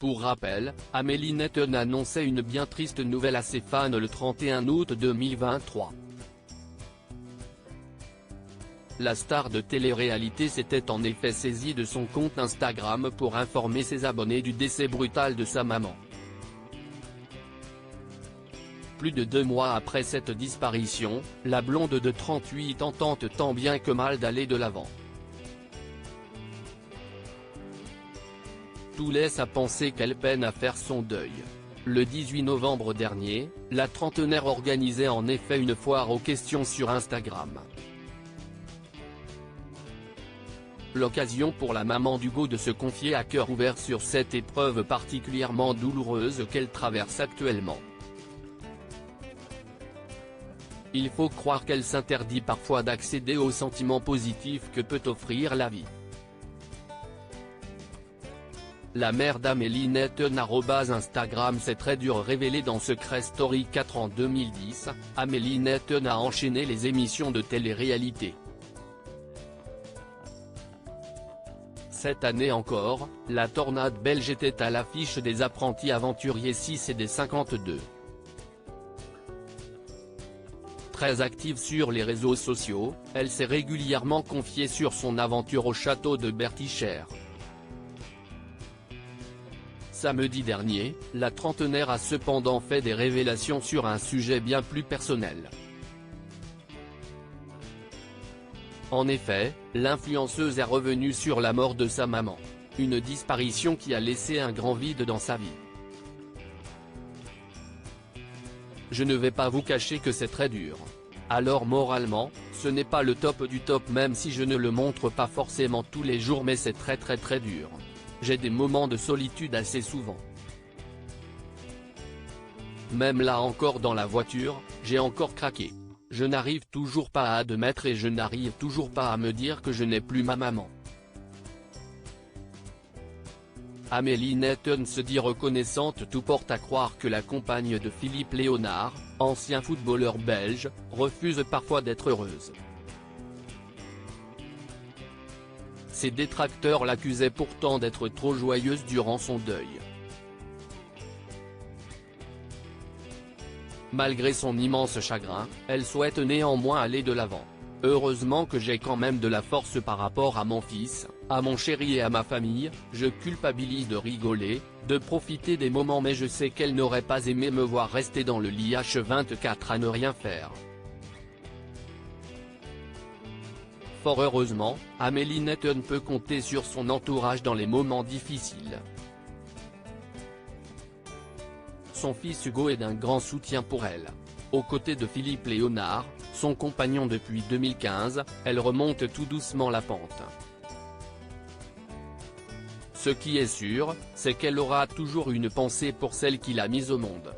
Pour rappel, Amélie Netton annonçait une bien triste nouvelle à ses fans le 31 août 2023. La star de télé-réalité s'était en effet saisie de son compte Instagram pour informer ses abonnés du décès brutal de sa maman. Plus de 2 mois après cette disparition, la blonde de 38 ans tente tant bien que mal d'aller de l'avant. Tout laisse à penser qu'elle peine à faire son deuil. Le 18 novembre dernier, la trentenaire organisait en effet une foire aux questions sur Instagram. L'occasion pour la maman d'Hugo de se confier à cœur ouvert sur cette épreuve particulièrement douloureuse qu'elle traverse actuellement. Il faut croire qu'elle s'interdit parfois d'accéder aux sentiments positifs que peut offrir la vie. La mère d'Amélie Netton @Instagram c'est très dur révélé dans Secret Story 4 en 2010, Amélie Netton a enchaîné les émissions de télé-réalité. Cette année encore, la tornade belge était à l'affiche des Apprentis Aventuriers 6 et des 52. Très active sur les réseaux sociaux, elle s'est régulièrement confiée sur son aventure au château de Bertichères. Samedi dernier, la trentenaire a cependant fait des révélations sur un sujet bien plus personnel. En effet, l'influenceuse est revenue sur la mort de sa maman. Une disparition qui a laissé un grand vide dans sa vie. Je ne vais pas vous cacher que c'est très dur. Alors moralement, ce n'est pas le top du top même si je ne le montre pas forcément tous les jours mais c'est très dur. J'ai des moments de solitude assez souvent. Même là encore dans la voiture, j'ai encore craqué. Je n'arrive toujours pas à admettre et je n'arrive toujours pas à me dire que je n'ai plus ma maman. Amélie Netton se dit reconnaissante. Tout porte à croire que la compagne de Philippe Léonard, ancien footballeur belge, refuse parfois d'être heureuse. Ses détracteurs l'accusaient pourtant d'être trop joyeuse durant son deuil. Malgré son immense chagrin, elle souhaite néanmoins aller de l'avant. Heureusement que j'ai quand même de la force par rapport à mon fils, à mon chéri et à ma famille, je culpabilise de rigoler, de profiter des moments mais je sais qu'elle n'aurait pas aimé me voir rester dans le lit H24 à ne rien faire. Fort heureusement, Amélie Netton peut compter sur son entourage dans les moments difficiles. Son fils Hugo est d'un grand soutien pour elle. Aux côtés de Philippe Léonard, son compagnon depuis 2015, elle remonte tout doucement la pente. Ce qui est sûr, c'est qu'elle aura toujours une pensée pour celle qui l'a mise au monde.